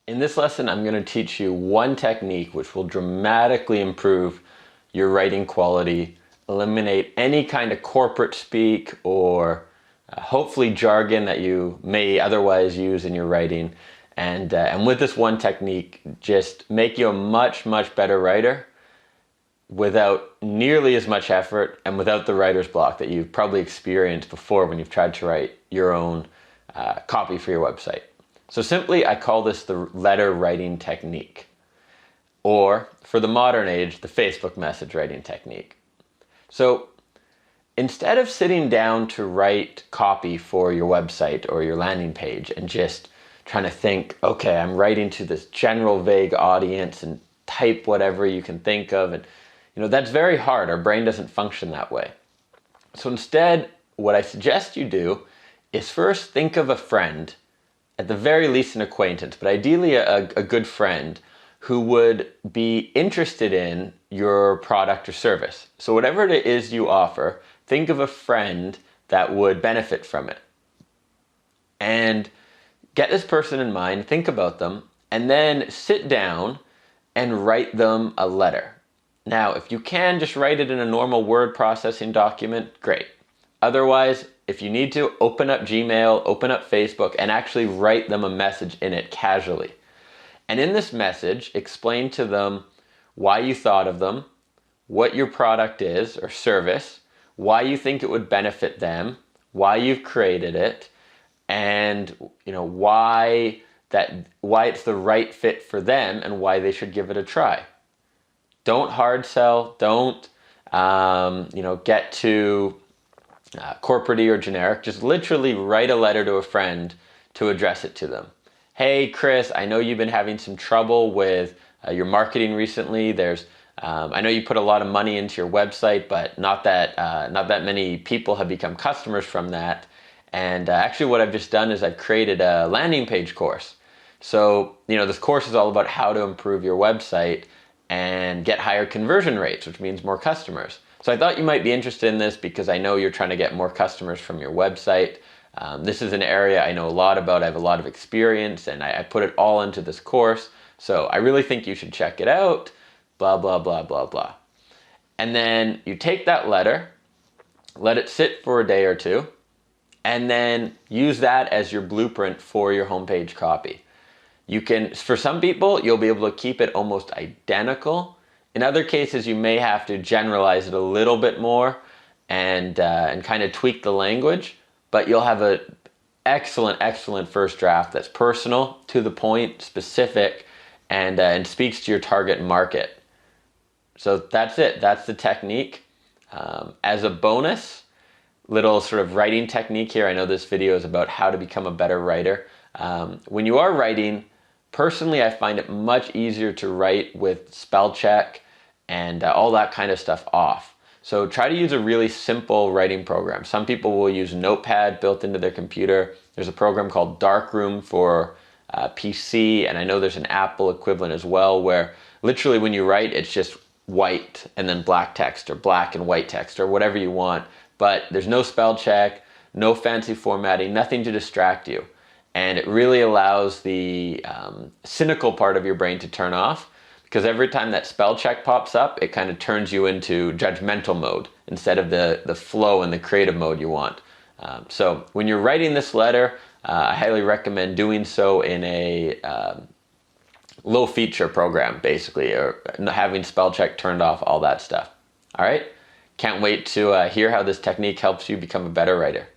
In this lesson, I'm going to teach you one technique which will dramatically improve your writing quality, eliminate any kind of corporate speak or hopefully jargon that you may otherwise use in your writing. And with this one technique, just make you a much, much better writer without nearly as much effort and without the writer's block that you've probably experienced before when you've tried to write your own copy for your website. So simply, I call this the letter writing technique, or for the modern age, the Facebook message writing technique. So instead of sitting down to write copy for your website or your landing page and just trying to think, okay, I'm writing to this general vague audience and type whatever you can think of, and that's very hard. Our brain doesn't function that way. So instead, what I suggest you do is first think of a friend, at the very least an acquaintance, but ideally a good friend who would be interested in your product or service. So whatever it is you offer, think of a friend that would benefit from it. And get this person in mind, think about them, and then sit down and write them a letter. Now, if you can just write it in a normal word processing document, great. Otherwise, if you need to, open up Gmail, open up Facebook, and actually write them a message in it casually. And in this message, explain to them why you thought of them, what your product is or service, why you think it would benefit them, why you've created it, and why it's the right fit for them and why they should give it a try. Don't hard sell. Don't get too corporate-y or generic. Just literally write a letter to a friend to address it to them. Hey, Chris, I know you've been having some trouble with your marketing recently. I know you put a lot of money into your website, but not that many people have become customers from that. And actually, what I've just done is I've created a landing page course. So this course is all about how to improve your website and get higher conversion rates, which means more customers. So I thought you might be interested in this because I know you're trying to get more customers from your website. This is an area I know a lot about. I have a lot of experience, and I put it all into this course. So I really think you should check it out, blah, blah, blah, blah, blah. And then you take that letter, let it sit for a day or two, and then use that as your blueprint for your homepage copy. For some people, you'll be able to keep it almost identical. In other cases, you may have to generalize it a little bit more and kind of tweak the language, but you'll have an excellent first draft that's personal, to the point, specific, and speaks to your target market. So that's it. That's the technique. As a bonus, little sort of writing technique here. I know this video is about how to become a better writer. When you are writing, personally, I find it much easier to write with spell check and all that kind of stuff off. So try to use a really simple writing program. Some people will use Notepad built into their computer. There's a program called Darkroom for PC, and I know there's an Apple equivalent as well, where literally when you write, it's just white and then black text, or black and white text, or whatever you want. But there's no spell check, no fancy formatting, nothing to distract you. And it really allows the cynical part of your brain to turn off, because every time that spell check pops up, it kind of turns you into judgmental mode instead of the flow and the creative mode you want. So when you're writing this letter, I highly recommend doing so in a low feature program, basically, or having spell check turned off, all that stuff. All right? Can't wait to hear how this technique helps you become a better writer.